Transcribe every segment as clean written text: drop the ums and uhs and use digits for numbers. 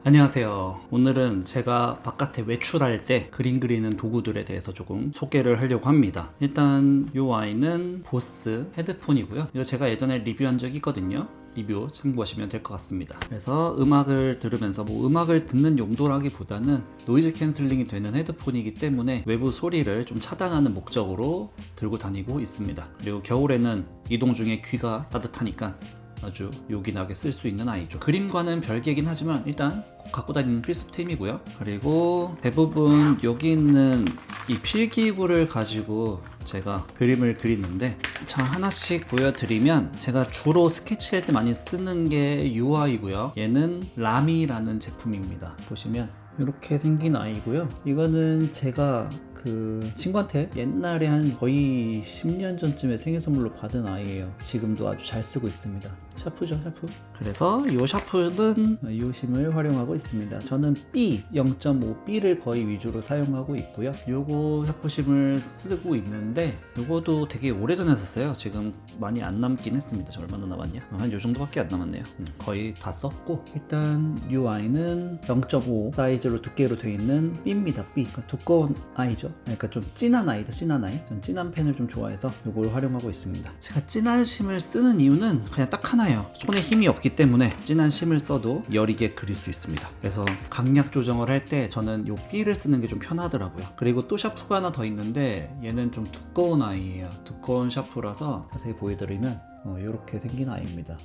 안녕하세요. 오늘은 제가 바깥에 외출할 때 그림 그리는 도구들에 대해서 조금 소개를 하려고 합니다. 일단 이 아이는 보스 헤드폰이고요. 이거 제가 예전에 리뷰한 적이 있거든요. 리뷰 참고하시면 될 것 같습니다. 그래서 음악을 들으면서 음악을 듣는 용도라기보다는 노이즈 캔슬링이 되는 헤드폰이기 때문에 외부 소리를 좀 차단하는 목적으로 들고 다니고 있습니다. 그리고 겨울에는 이동 중에 귀가 따뜻하니까 아주 요긴하게 쓸 수 있는 아이죠. 그림과는 별개이긴 하지만 일단 꼭 갖고 다니는 필수템이고요. 그리고 대부분 여기 있는 이 필기구를 가지고 제가 그림을 그리는데, 자, 하나씩 보여드리면 제가 주로 스케치할 때 많이 쓰는 게 이 아이고요. 얘는 라미라는 제품입니다. 보시면 이렇게 생긴 아이고요. 이거는 제가 그 친구한테 옛날에 한 거의 10년 전쯤에 생일 선물로 받은 아이예요. 지금도 아주 잘 쓰고 있습니다. 샤프죠, 샤프. 그래서 이 샤프는 이 심을 활용하고 있습니다. 저는 B 0.5B를 거의 위주로 사용하고 있고요. 요거 샤프심을 쓰고 있는데 요거도 되게 오래전에 샀어요. 지금 많이 안 남긴 했습니다. 저 얼마나 남았냐? 한 요 정도밖에 안 남았네요. 거의 다 썼고, 일단 이 아이는 0.5 사이즈로 두께로 되어 있는 B입니다. B. 그러니까 두꺼운 아이죠. 그러니까 좀 진한 아이다, 진한 아이. 전 진한 펜을 좀 좋아해서 이걸 활용하고 있습니다. 제가 진한 심을 쓰는 이유는 그냥 딱 하나예요. 손에 힘이 없기 때문에 진한 심을 써도 여리게 그릴 수 있습니다. 그래서 강약 조정을 할 때 저는 이 B를 쓰는 게 좀 편하더라고요. 그리고 또 샤프가 하나 더 있는데 얘는 좀 두꺼운 아이예요. 두꺼운 샤프라서 자세히 보여드리면 이렇게 생긴 아이입니다.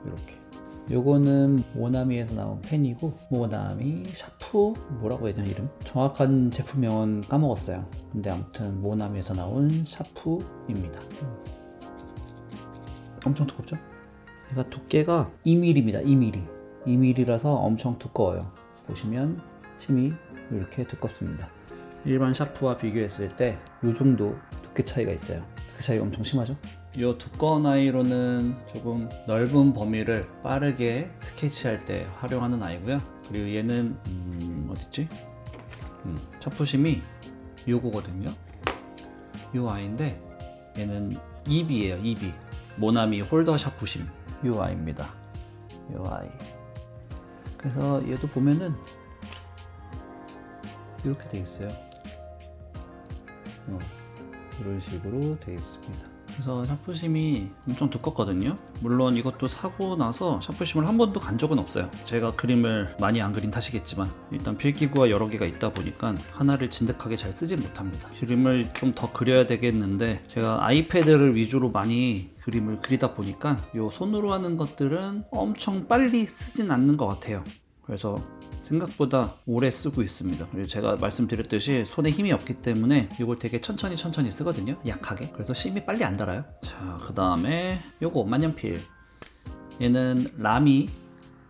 이렇게. 요거는 모나미에서 나온 펜이고, 모나미 샤프 뭐라고 해야 되나, 이름? 정확한 제품명은 까먹었어요. 근데 아무튼 모나미에서 나온 샤프입니다. 엄청 두껍죠? 얘가 두께가 2mm입니다. 2mm. 2mm라서 엄청 두꺼워요. 보시면 심이 이렇게 두껍습니다. 일반 샤프와 비교했을 때 이 정도 두께 차이가 있어요. 두께 차이가 엄청 심하죠? 이 두꺼운 아이로는 조금 넓은 범위를 빠르게 스케치할 때 활용하는 아이고요. 그리고 얘는 어딨지? 샤프심이 요거거든요. 요 아이인데 얘는 2B예요. 2B. 모나미 홀더 샤프심. 요 아이입니다. 요 아이. 그래서 얘도 보면은 이렇게 돼 있어요. 이런 식으로 돼 있습니다. 그래서 샤프심이 엄청 두껍거든요. 물론 이것도 사고 나서 샤프심을 한 번도 간 적은 없어요. 제가 그림을 많이 안 그린 탓이겠지만 일단 필기구가 여러 개가 있다 보니까 하나를 진득하게 잘 쓰지 못합니다. 그림을 좀 더 그려야 되겠는데 제가 아이패드를 위주로 많이 그림을 그리다 보니까 이 손으로 하는 것들은 엄청 빨리 쓰진 않는 것 같아요. 그래서 생각보다 오래 쓰고 있습니다. 그리고 제가 말씀드렸듯이 손에 힘이 없기 때문에 이걸 되게 천천히 쓰거든요. 약하게. 그래서 심이 빨리 안 달아요. 자, 그 다음에 요거 만년필. 얘는 라미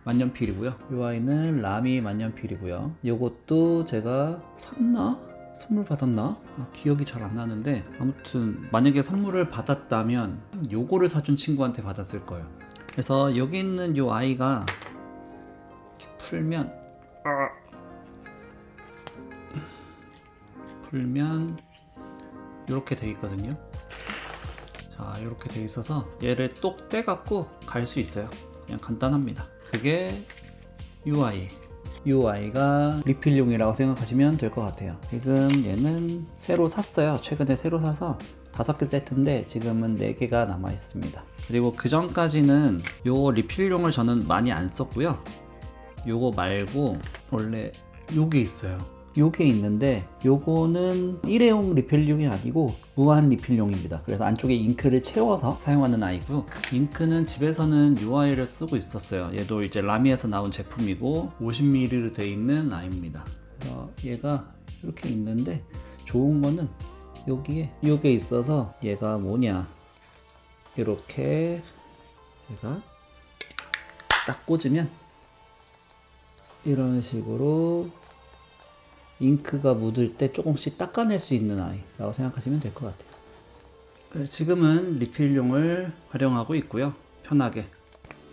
만년필이고요. 이 아이는 라미 만년필이고요. 요것도 제가 샀나? 선물 받았나? 기억이 잘 안 나는데, 아무튼 만약에 선물을 받았다면 요거를 사준 친구한테 받았을 거예요. 그래서 여기 있는 요 아이가 풀면 이렇게 돼 있거든요. 자, 이렇게 돼 있어서 얘를 똑 떼갖고 갈 수 있어요. 그냥 간단합니다. 그게 UI. UI가 리필용이라고 생각하시면 될 것 같아요. 지금 얘는 새로 샀어요. 최근에 새로 사서 5개 세트인데 지금은 4개가 남아 있습니다. 그리고 그 전까지는 요 리필용을 저는 많이 안 썼고요. 요거 말고 원래 요게 있어요. 요게 있는데 요거는 일회용 리필용이 아니고 무한 리필용입니다. 그래서 안쪽에 잉크를 채워서 사용하는 아이고요. 잉크는 집에서는 요 아이를 쓰고 있었어요. 얘도 이제 라미에서 나온 제품이고 50ml로 되어 있는 아이입니다. 그래서 얘가 이렇게 있는데 좋은 거는 여기에 요게 있어서 얘가 뭐냐, 이렇게 제가 딱 꽂으면 이런 식으로 잉크가 묻을 때 조금씩 닦아낼 수 있는 아이라고 생각하시면 될 것 같아요. 지금은 리필용을 활용하고 있고요. 편하게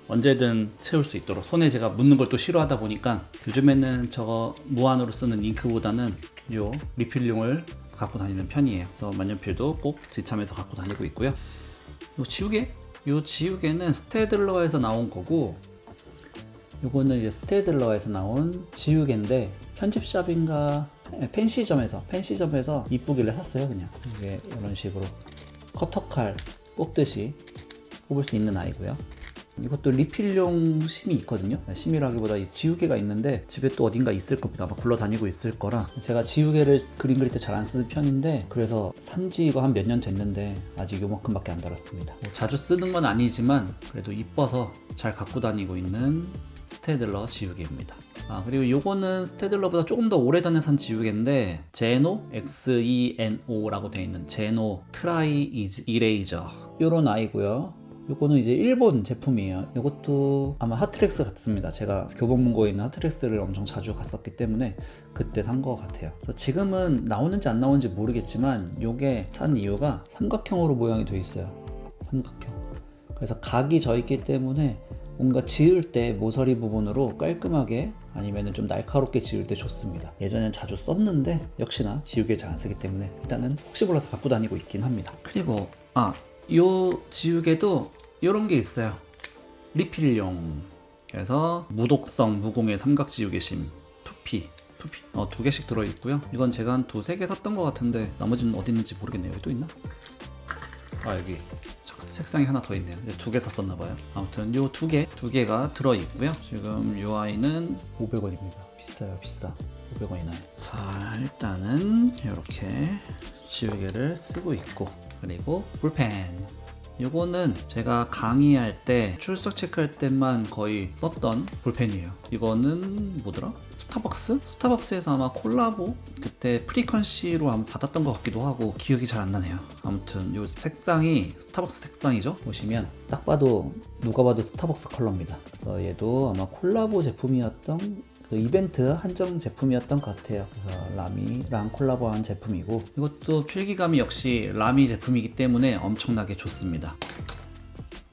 언제든 채울 수 있도록. 손에 제가 묻는 걸 또 싫어하다 보니까 요즘에는 저거 무한으로 쓰는 잉크보다는 요 리필용을 갖고 다니는 편이에요. 그래서 만년필도 꼭 지참해서 갖고 다니고 있고요. 요 지우개는 스테들러에서 나온 거고, 요거는 이제 스테이들러에서 나온 지우개인데 편집샵인가 펜시점에서 이쁘길래 샀어요. 그냥 이게 이런 식으로 커터칼 뽑듯이 뽑을 수 있는 아이고요. 이것도 리필용 심이 있거든요. 심이라기보다 이 지우개가 있는데 집에 또 어딘가 있을 겁니다. 아마 굴러다니고 있을 거라. 제가 지우개를 그림 그릴 때 잘 안 쓰는 편인데 그래서 산지 이거 한 몇 년 됐는데 아직 요만큼밖에 안 달았습니다. 뭐 자주 쓰는 건 아니지만 그래도 이뻐서 잘 갖고 다니고 있는 스테들러 지우개입니다. 그리고 요거는 스테들러보다 조금 더 오래전에 산 지우개인데 제노 XENO라고 되어 있는 제노 트라이 이레이저 요런 아이고요. 요거는 이제 일본 제품이에요. 요것도 아마 핫트렉스 같습니다. 제가 교보문고에 있는 핫트렉스를 엄청 자주 갔었기 때문에 그때 산 거 같아요. 그래서 지금은 나오는지 안 나오는지 모르겠지만 요게 산 이유가 삼각형으로 모양이 되어 있어요. 삼각형. 그래서 각이 져 있기 때문에 뭔가 지을 때 모서리 부분으로 깔끔하게 아니면 좀 날카롭게 지을 때 좋습니다. 예전엔 자주 썼는데 역시나 지우개 잘 안 쓰기 때문에 일단은 혹시 몰라서 갖고 다니고 있긴 합니다. 그리고 요 지우개도 이런 게 있어요. 리필용. 그래서 무독성 무공의 삼각 지우개심 2P 두 개씩 들어있고요. 이건 제가 한 두세 개 샀던 것 같은데 나머지는 어디 있는지 모르겠네요. 여기 또 있나? 여기 색상이 하나 더 있네요. 두 개 샀었나봐요. 아무튼 요 두 개가 들어있고요. 지금 요 아이는 500원입니다. 비싸요, 비싸. 500원이 나요. 자, 일단은 이렇게 지우개를 쓰고 있고, 그리고 볼펜. 요거는 제가 강의할 때 출석 체크할 때만 거의 썼던 볼펜이에요. 이거는 뭐더라? 스타벅스에서 아마 콜라보 그때 프리퀀시로 아마 받았던 것 같기도 하고 기억이 잘 안 나네요. 아무튼 요 색상이 스타벅스 색상이죠. 보시면 딱 봐도 누가 봐도 스타벅스 컬러입니다. 그래서 얘도 아마 콜라보 제품이었던 그 이벤트 한정 제품이었던 것 같아요. 그래서 라미랑 콜라보한 제품이고, 이것도 필기감이 역시 라미 제품이기 때문에 엄청나게 좋습니다.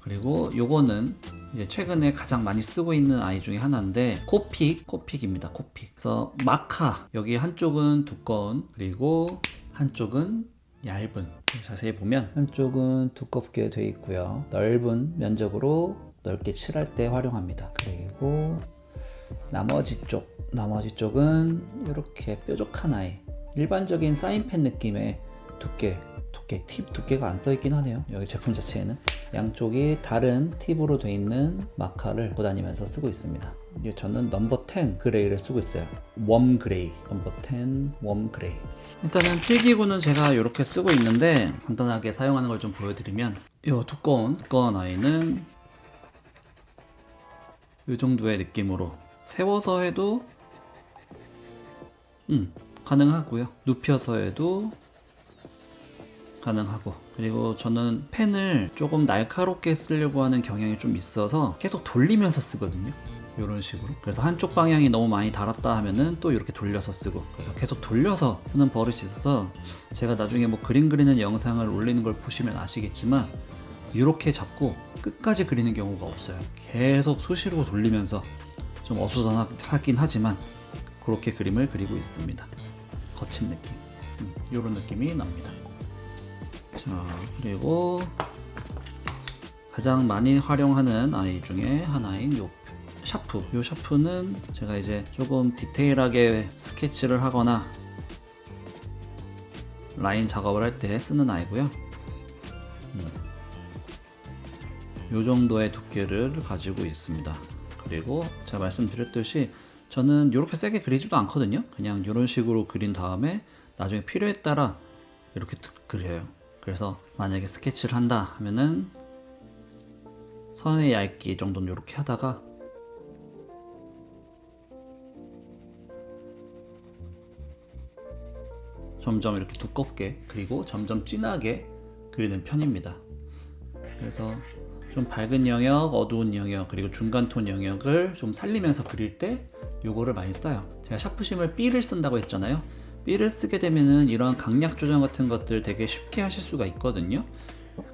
그리고 요거는 이제 최근에 가장 많이 쓰고 있는 아이 중에 하나인데 코픽입니다. 코픽. 그래서 마카, 여기 한쪽은 두꺼운, 그리고 한쪽은 얇은. 자세히 보면 한쪽은 두껍게 되어 있고요. 넓은 면적으로 넓게 칠할 때 활용합니다. 그리고 나머지 쪽은 이렇게 뾰족한 아이, 일반적인 사인펜 느낌의 팁 두께가 안 써있긴 하네요. 여기 제품 자체에는 양쪽이 다른 팁으로 되어 있는 마카를 갖고 다니면서 쓰고 있습니다. 저는 넘버 10 그레이를 쓰고 있어요. 웜 그레이, 넘버 10 웜 그레이. 일단은 필기구는 제가 이렇게 쓰고 있는데 간단하게 사용하는 걸 좀 보여드리면, 이 두꺼운 아이는 이 정도의 느낌으로 세워서 해도 가능하고요. 눕혀서 해도 가능하고, 그리고 저는 펜을 조금 날카롭게 쓰려고 하는 경향이 좀 있어서 계속 돌리면서 쓰거든요. 이런 식으로. 그래서 한쪽 방향이 너무 많이 달았다 하면은 또 이렇게 돌려서 쓰고, 그래서 계속 돌려서 쓰는 버릇이 있어서 제가 나중에 뭐 그림 그리는 영상을 올리는 걸 보시면 아시겠지만 이렇게 잡고 끝까지 그리는 경우가 없어요. 계속 수시로 돌리면서 좀 어수선하긴 하지만 그렇게 그림을 그리고 있습니다. 거친 느낌, 이런 느낌이 납니다. 자, 그리고 가장 많이 활용하는 아이 중에 하나인 요 샤프는 제가 이제 조금 디테일하게 스케치를 하거나 라인 작업을 할 때 쓰는 아이고요. 요 정도의 두께를 가지고 있습니다. 그리고 제가 말씀드렸듯이 저는 이렇게 세게 그리지도 않거든요. 그냥 이런 식으로 그린 다음에 나중에 필요에 따라 이렇게 그려요. 그래서 만약에 스케치를 한다 하면은 선의 얇기 정도는 이렇게 하다가 점점 이렇게 두껍게, 그리고 점점 진하게 그리는 편입니다. 그래서 좀 밝은 영역, 어두운 영역, 그리고 중간톤 영역을 좀 살리면서 그릴 때 요거를 많이 써요. 제가 샤프심을 B를 쓴다고 했잖아요. B를 쓰게 되면은 이런 강약 조정 같은 것들 되게 쉽게 하실 수가 있거든요.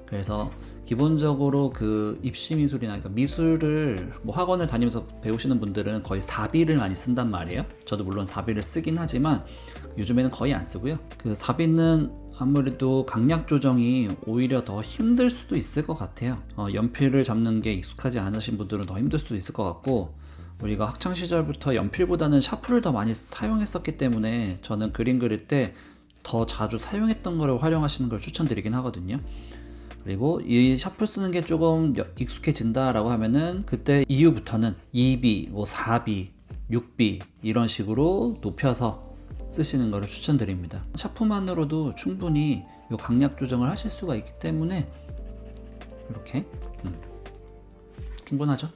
그래서 기본적으로 그 입시 미술이나, 그러니까 미술을 뭐 학원을 다니면서 배우시는 분들은 거의 4B를 많이 쓴단 말이에요. 저도 물론 4B를 쓰긴 하지만 요즘에는 거의 안 쓰고요. 그 4B는 아무래도 강약 조정이 오히려 더 힘들 수도 있을 것 같아요. 연필을 잡는 게 익숙하지 않으신 분들은 더 힘들 수도 있을 것 같고, 우리가 학창 시절부터 연필보다는 샤프를 더 많이 사용했었기 때문에 저는 그림 그릴 때 더 자주 사용했던 거를 활용하시는 걸 추천드리긴 하거든요. 그리고 이 샤프 쓰는 게 조금 익숙해진다 라고 하면은 그때 이후부터는 2B, 뭐 4B, 6B 이런 식으로 높여서 쓰시는 것을 추천드립니다. 샤프만으로도 충분히 이 강약 조정을 하실 수가 있기 때문에 이렇게 충분하죠.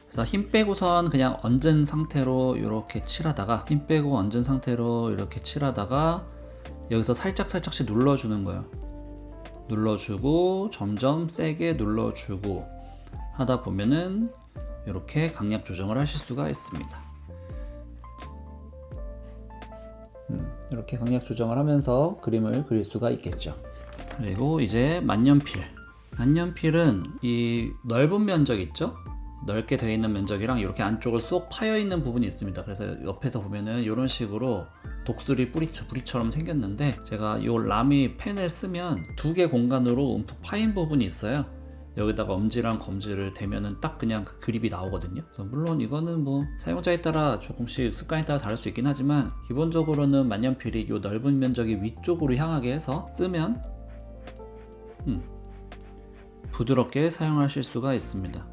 그래서 힘 빼고선 그냥 얹은 상태로 이렇게 칠하다가 힘 빼고 얹은 상태로 이렇게 칠하다가 여기서 살짝씩 눌러주는 거예요. 눌러주고 점점 세게 눌러주고 하다 보면은 이렇게 강약 조정을 하실 수가 있습니다. 이렇게 강약 조정을 하면서 그림을 그릴 수가 있겠죠. 그리고 이제 만년필. 만년필은 이 넓은 면적 있죠? 넓게 되어 있는 면적이랑 이렇게 안쪽을 쏙 파여 있는 부분이 있습니다. 그래서 옆에서 보면은 이런 식으로 독수리 뿌리처럼 생겼는데, 제가 이 라미 펜을 쓰면 두 개 공간으로 움푹 파인 부분이 있어요. 여기다가 엄지랑 검지를 대면은 딱 그냥 그 그립이 나오거든요. 그래서 물론 이거는 뭐 사용자에 따라 조금씩 습관에 따라 다를 수 있긴 하지만, 기본적으로는 만년필이 이 넓은 면적이 위쪽으로 향하게 해서 쓰면 부드럽게 사용하실 수가 있습니다.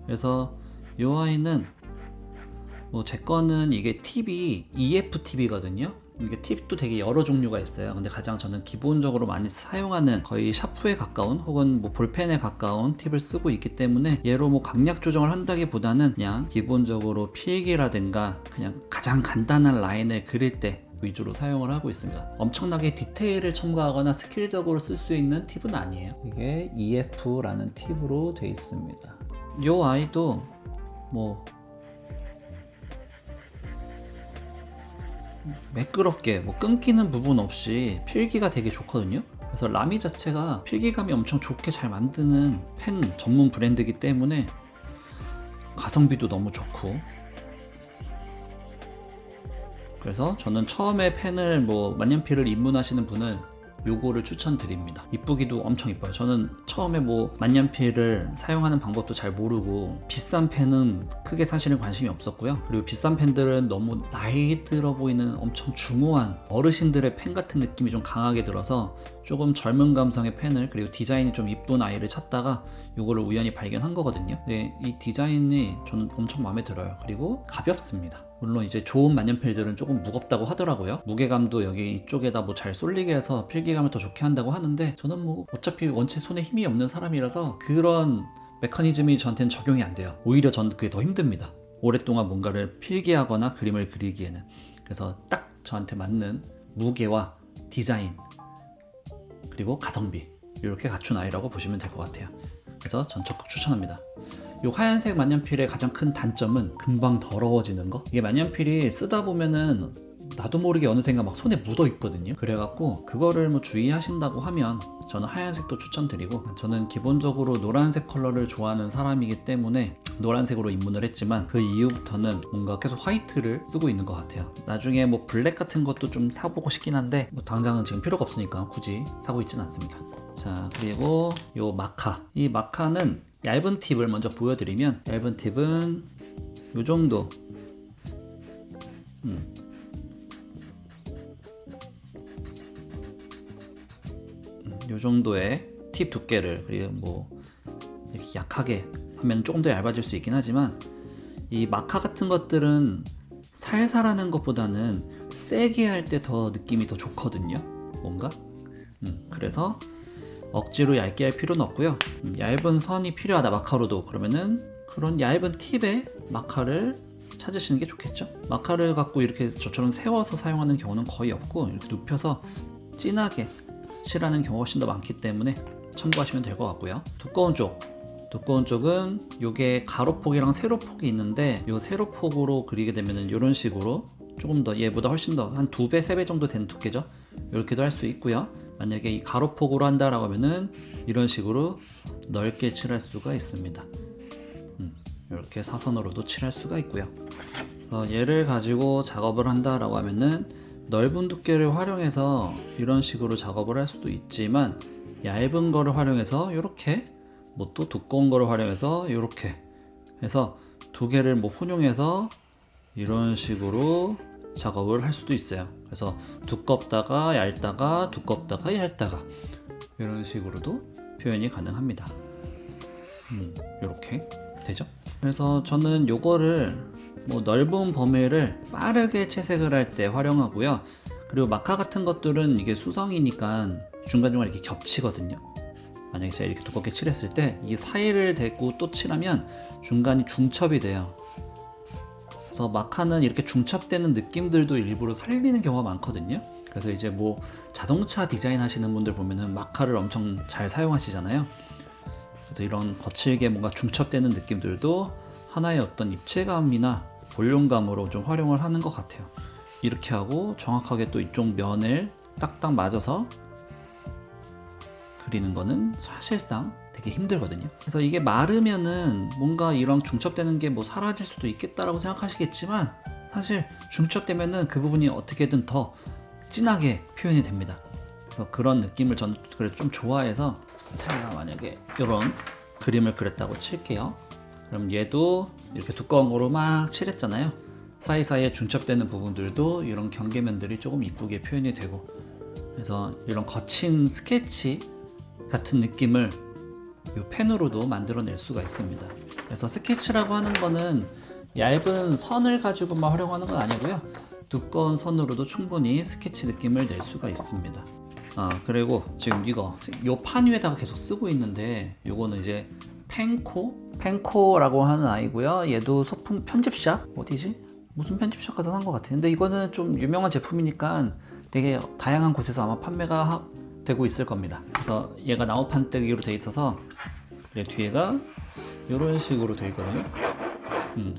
그래서 이 아이는 뭐 제 거는 이게 팁이 EF 팁이거든요. 이게 팁도 되게 여러 종류가 있어요. 근데 가장 저는 기본적으로 많이 사용하는 거의 샤프에 가까운 혹은 뭐 볼펜에 가까운 팁을 쓰고 있기 때문에, 얘로 뭐 강약 조정을 한다기보다는 그냥 기본적으로 필기라든가 그냥 가장 간단한 라인을 그릴 때 위주로 사용을 하고 있습니다. 엄청나게 디테일을 첨가하거나 스킬적으로 쓸 수 있는 팁은 아니에요. 이게 EF라는 팁으로 되어 있습니다. 이 아이도 뭐 매끄럽게 뭐 끊기는 부분 없이 필기가 되게 좋거든요. 그래서 라미 자체가 필기감이 엄청 좋게 잘 만드는 펜 전문 브랜드이기 때문에 가성비도 너무 좋고, 그래서 저는 처음에 펜을 뭐 만년필을 입문하시는 분은 요거를 추천드립니다. 이쁘기도 엄청 이뻐요. 저는 처음에 뭐 만년필을 사용하는 방법도 잘 모르고 비싼 펜은 크게 사실은 관심이 없었고요. 그리고 비싼 펜들은 너무 나이 들어 보이는 엄청 중후한 어르신들의 펜 같은 느낌이 좀 강하게 들어서 조금 젊은 감성의 펜을, 그리고 디자인이 좀 이쁜 아이를 찾다가 요거를 우연히 발견한 거거든요. 근데 이 디자인이 저는 엄청 마음에 들어요. 그리고 가볍습니다. 물론 이제 좋은 만년필들은 조금 무겁다고 하더라고요. 무게감도 여기 이쪽에다 뭐 잘 쏠리게 해서 필기감을 더 좋게 한다고 하는데, 저는 뭐 어차피 원체 손에 힘이 없는 사람이라서 그런 메커니즘이 저한테는 적용이 안 돼요. 오히려 전 그게 더 힘듭니다. 오랫동안 뭔가를 필기하거나 그림을 그리기에는. 그래서 딱 저한테 맞는 무게와 디자인 그리고 가성비, 이렇게 갖춘 아이라고 보시면 될 것 같아요. 그래서 전 적극 추천합니다. 이 하얀색 만년필의 가장 큰 단점은 금방 더러워지는 거. 이게 만년필이 쓰다 보면은 나도 모르게 어느샌가 막 손에 묻어 있거든요. 그래갖고 그거를 뭐 주의하신다고 하면 저는 하얀색도 추천드리고, 저는 기본적으로 노란색 컬러를 좋아하는 사람이기 때문에 노란색으로 입문을 했지만 그 이후부터는 뭔가 계속 화이트를 쓰고 있는 것 같아요. 나중에 뭐 블랙 같은 것도 좀 사보고 싶긴 한데 뭐 당장은 지금 필요가 없으니까 굳이 사고 있진 않습니다. 자, 그리고 요 마카. 이 마카는 얇은 팁을 먼저 보여드리면, 얇은 팁은 요 정도. 요 정도의 팁 두께를, 그리고 뭐 이렇게 약하게 하면 조금 더 얇아질 수 있긴 하지만, 이 마카 같은 것들은 살살 하는 것보다는 세게 할 때 더 느낌이 더 좋거든요. 뭔가 그래서 억지로 얇게 할 필요는 없고요. 얇은 선이 필요하다 마카로도, 그러면은 그런 얇은 팁의 마카를 찾으시는 게 좋겠죠. 마카를 갖고 이렇게 저처럼 세워서 사용하는 경우는 거의 없고, 이렇게 눕혀서 진하게 칠하는 경우가 훨씬 더 많기 때문에 참고하시면 될 것 같고요. 두꺼운 쪽은 요게 가로폭이랑 세로폭이 있는데, 요 세로폭으로 그리게 되면은 이런 식으로 조금 더 얘보다 훨씬 더 한 2배, 3배 정도 되는 두께죠. 이렇게도 할 수 있고요. 만약에 이 가로폭으로 한다라고 하면은 이런 식으로 넓게 칠할 수가 있습니다. 이렇게 사선으로도 칠할 수가 있고요. 그래서 얘를 가지고 작업을 한다라고 하면은 넓은 두께를 활용해서 이런 식으로 작업을 할 수도 있지만, 얇은 거를 활용해서 이렇게, 뭐 또 두꺼운 거를 활용해서 이렇게 해서 두 개를 뭐 혼용해서 이런 식으로 작업을 할 수도 있어요. 그래서 두껍다가 얇다가 두껍다가 얇다가 이런 식으로도 표현이 가능합니다. 이렇게 되죠. 그래서 저는 요거를 뭐 넓은 범위를 빠르게 채색을 할 때 활용하고요. 그리고 마카 같은 것들은 이게 수성이니까 중간중간 이렇게 겹치거든요. 만약에 제가 이렇게 두껍게 칠했을 때 이 사이를 대고 또 칠하면 중간이 중첩이 돼요. 그래서 마카는 이렇게 중첩되는 느낌들도 일부러 살리는 경우가 많거든요. 그래서 이제 뭐 자동차 디자인 하시는 분들 보면은 마카를 엄청 잘 사용하시잖아요. 그래서 이런 거칠게 뭔가 중첩되는 느낌들도 하나의 어떤 입체감이나 볼륨감으로 좀 활용을 하는 것 같아요. 이렇게 하고 정확하게 또 이쪽 면을 딱딱 맞아서 그리는 거는 사실상 되게 힘들거든요. 그래서 이게 마르면은 뭔가 이런 중첩되는 게 뭐 사라질 수도 있겠다라고 생각하시겠지만 사실 중첩되면은 그 부분이 어떻게든 더 진하게 표현이 됩니다. 그래서 그런 느낌을 저는 그래도 좀 좋아해서 제가 만약에 이런 그림을 그렸다고 칠게요. 그럼 얘도 이렇게 두꺼운 거로 막 칠했잖아요. 사이사이에 중첩되는 부분들도 이런 경계면들이 조금 이쁘게 표현이 되고, 그래서 이런 거친 스케치 같은 느낌을 이 펜으로도 만들어낼 수가 있습니다. 그래서 스케치라고 하는 거는 얇은 선을 가지고만 활용하는 건 아니고요. 두꺼운 선으로도 충분히 스케치 느낌을 낼 수가 있습니다. 그리고 지금 요 판 위에다가 계속 쓰고 있는데, 요거는 이제 펜코라고 하는 아이고요. 얘도 소품 편집샵 어디지? 무슨 편집샵 가서 산 것 같아요. 근데 이거는 좀 유명한 제품이니까 되게 다양한 곳에서 아마 판매가 되고 있을 겁니다. 그래서 얘가 나무판 떼기로 돼 있어서 뒤에가 이런 식으로 돼 있거든요.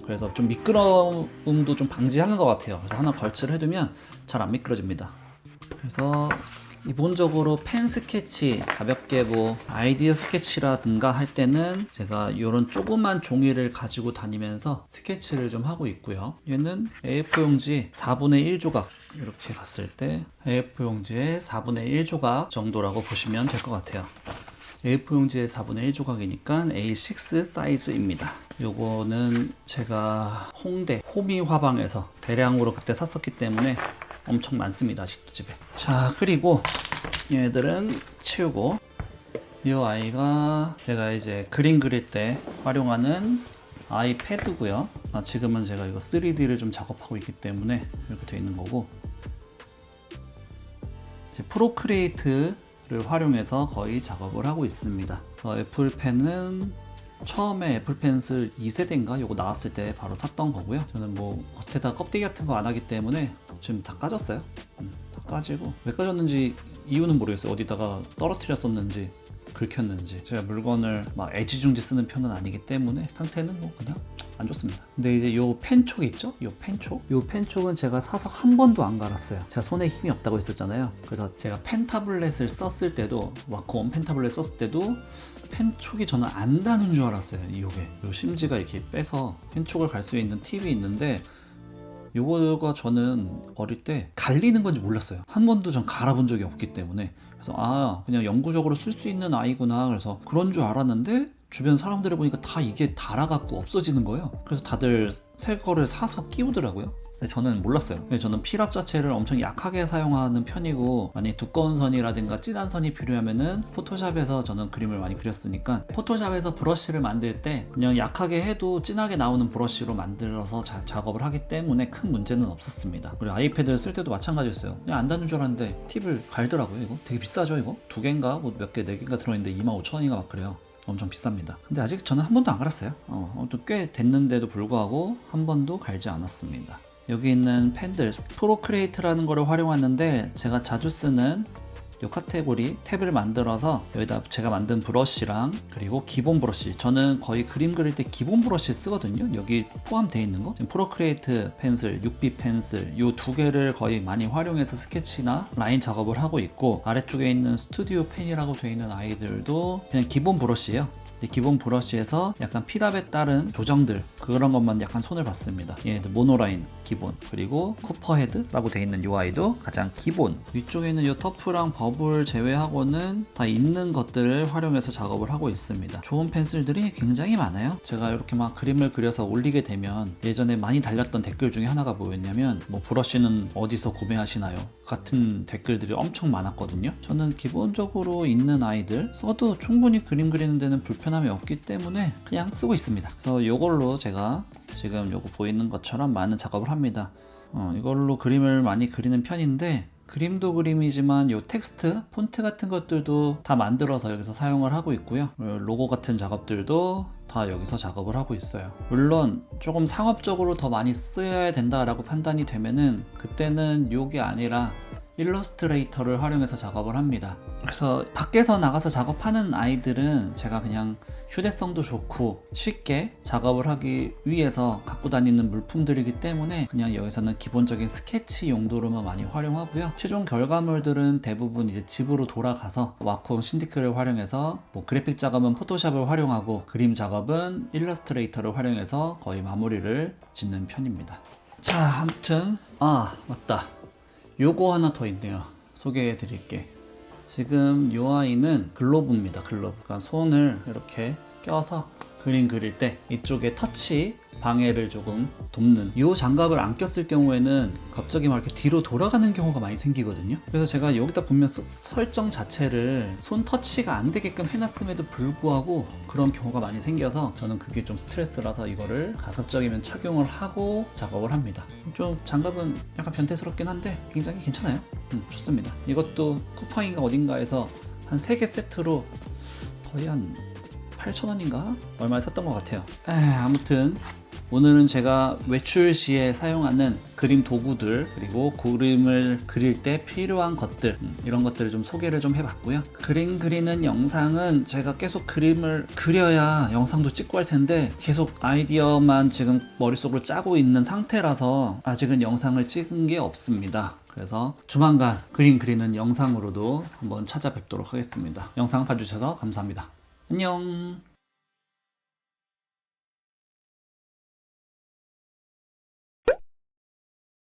그래서 좀 미끄러움도 좀 방지하는 것 같아요. 그래서 하나 걸치를 해두면 잘 안 미끄러집니다. 그래서 기본적으로 펜 스케치, 가볍게 뭐 아이디어 스케치라든가 할 때는 제가 이런 조그만 종이를 가지고 다니면서 스케치를 좀 하고 있고요. 얘는 A4 용지 4분의 1 조각, 이렇게 봤을 때 A4 용지의 4분의 1 조각 정도라고 보시면 될 것 같아요. A4 용지의 4분의 1 조각이니까 A6 사이즈입니다. 요거는 제가 홍대 호미 화방에서 대량으로 그때 샀었기 때문에 엄청 많습니다. 아직도 집에. 자, 그리고 얘들은 치우고, 이 아이가 제가 이제 그림 그릴 때 활용하는 아이패드고요. 지금은 제가 이거 3D를 좀 작업하고 있기 때문에 이렇게 되어 있는 거고, 이제 프로크리에이트를 활용해서 거의 작업을 하고 있습니다. 애플펜은 처음에 애플펜슬 2세대인가 요거 나왔을 때 바로 샀던 거고요. 저는 뭐 겉에다 껍데기 같은 거 안 하기 때문에 지금 다 까졌어요. 다 까지고, 왜 까졌는지 이유는 모르겠어요. 어디다가 떨어뜨렸었는지 긁혔는지. 제가 물건을 막 애지중지 쓰는 편은 아니기 때문에 상태는 뭐 그냥 안 좋습니다. 근데 이제 요 펜촉 있죠? 요 펜촉은 제가 사서 한 번도 안 갈았어요. 제가 손에 힘이 없다고 했었잖아요. 그래서 제가 펜 타블렛을 썼을 때도, 와콤 펜 타블렛 썼을 때도 펜촉이 저는 안 닿는 줄 알았어요. 요 심지가 이렇게 빼서 펜촉을 갈 수 있는 팁이 있는데, 요거가 저는 어릴 때 갈리는 건지 몰랐어요. 한 번도 전 갈아본 적이 없기 때문에. 그래서 그냥 영구적으로 쓸 수 있는 아이구나, 그래서 그런 줄 알았는데 주변 사람들을 보니까 다 이게 닳아갖고 없어지는 거예요. 그래서 다들 새 거를 사서 끼우더라고요. 근데 저는 몰랐어요. 저는 필압 자체를 엄청 약하게 사용하는 편이고, 만약에 두꺼운 선이라든가 진한 선이 필요하면은 포토샵에서 저는 그림을 많이 그렸으니까 포토샵에서 브러쉬를 만들 때 그냥 약하게 해도 진하게 나오는 브러쉬로 만들어서 작업을 하기 때문에 큰 문제는 없었습니다. 그리고 아이패드를 쓸 때도 마찬가지였어요. 그냥 안 닿는 줄 알았는데 팁을 갈더라고요. 이거 되게 비싸죠. 이거 두 개인가 뭐 몇 개, 4개인가 들어있는데 25,000원인가 막 그래요. 엄청 비쌉니다. 근데 아직 저는 한 번도 안 갈았어요. 또 꽤 됐는데도 불구하고 한 번도 갈지 않았습니다. 여기 있는 펜들, 프로크리에이트라는 거를 활용하는데, 제가 자주 쓰는 이 카테고리 탭을 만들어서 여기다 제가 만든 브러쉬랑, 그리고 기본 브러쉬, 저는 거의 그림 그릴 때 기본 브러쉬 쓰거든요. 여기 포함되어 있는 거, 프로크리에이트 펜슬, 6B 펜슬, 이 두 개를 거의 많이 활용해서 스케치나 라인 작업을 하고 있고, 아래쪽에 있는 스튜디오 펜이라고 되어 있는 아이들도 그냥 기본 브러쉬예요. 기본 브러쉬에서 약간 필압에 따른 조정들, 그런 것만 약간 손을 봤습니다. 얘네들 모노라인, 기본, 그리고 쿠퍼헤드라고 되어 있는 UI도 가장 기본. 위쪽에 있는 이 터프랑 버블 제외하고는 다 있는 것들을 활용해서 작업을 하고 있습니다. 좋은 펜슬들이 굉장히 많아요. 제가 이렇게 막 그림을 그려서 올리게 되면 예전에 많이 달렸던 댓글 중에 하나가 뭐였냐면 뭐 브러쉬는 어디서 구매하시나요? 같은 댓글들이 엄청 많았거든요. 저는 기본적으로 있는 아이들 써도 충분히 그림 그리는 데는 불편함이 없기 때문에 그냥 쓰고 있습니다. 그래서 이걸로 제가 지금 요거 보이는 것처럼 많은 작업을 합니다. 이걸로 그림을 많이 그리는 편인데, 그림도 그림이지만 요 텍스트, 폰트 같은 것들도 다 만들어서 여기서 사용을 하고 있고요. 로고 같은 작업들도 다 여기서 작업을 하고 있어요. 물론 조금 상업적으로 더 많이 쓰여야 된다라고 판단이 되면은 그때는 요게 아니라 일러스트레이터를 활용해서 작업을 합니다. 그래서 밖에서 나가서 작업하는 아이들은 제가 그냥 휴대성도 좋고 쉽게 작업을 하기 위해서 갖고 다니는 물품들이기 때문에 그냥 여기서는 기본적인 스케치 용도로만 많이 활용하고요. 최종 결과물들은 대부분 이제 집으로 돌아가서 와콤 신디크를 활용해서 뭐 그래픽 작업은 포토샵을 활용하고 그림 작업은 일러스트레이터를 활용해서 거의 마무리를 짓는 편입니다. 자, 아무튼 맞다. 요거 하나 더 있네요. 소개해 드릴게. 지금 이 아이는 글로브입니다. 글로브. 그러니까 손을 이렇게 껴서 그림 그릴 때 이쪽에 터치 방해를 조금 돕는, 이 장갑을 안 꼈을 경우에는 갑자기 막 이렇게 뒤로 돌아가는 경우가 많이 생기거든요. 그래서 제가 여기다 보면 설정 자체를 손 터치가 안 되게끔 해놨음에도 불구하고 그런 경우가 많이 생겨서 저는 그게 좀 스트레스라서 이거를 가급적이면 착용을 하고 작업을 합니다. 좀 장갑은 약간 변태스럽긴 한데 굉장히 괜찮아요. 좋습니다. 이것도 쿠팡인가 어딘가에서 한 3개 세트로 거의 한 8,000원인가? 얼마에 샀던 것 같아요. 아무튼 오늘은 제가 외출 시에 사용하는 그림 도구들, 그리고 그림을 그릴 때 필요한 것들, 이런 것들을 좀 소개를 좀 해봤고요. 그림 그리는 영상은 제가 계속 그림을 그려야 영상도 찍고 할 텐데 계속 아이디어만 지금 머릿속으로 짜고 있는 상태라서 아직은 영상을 찍은 게 없습니다. 그래서 조만간 그림 그리는 영상으로도 한번 찾아뵙도록 하겠습니다. 영상 봐주셔서 감사합니다. 안녕.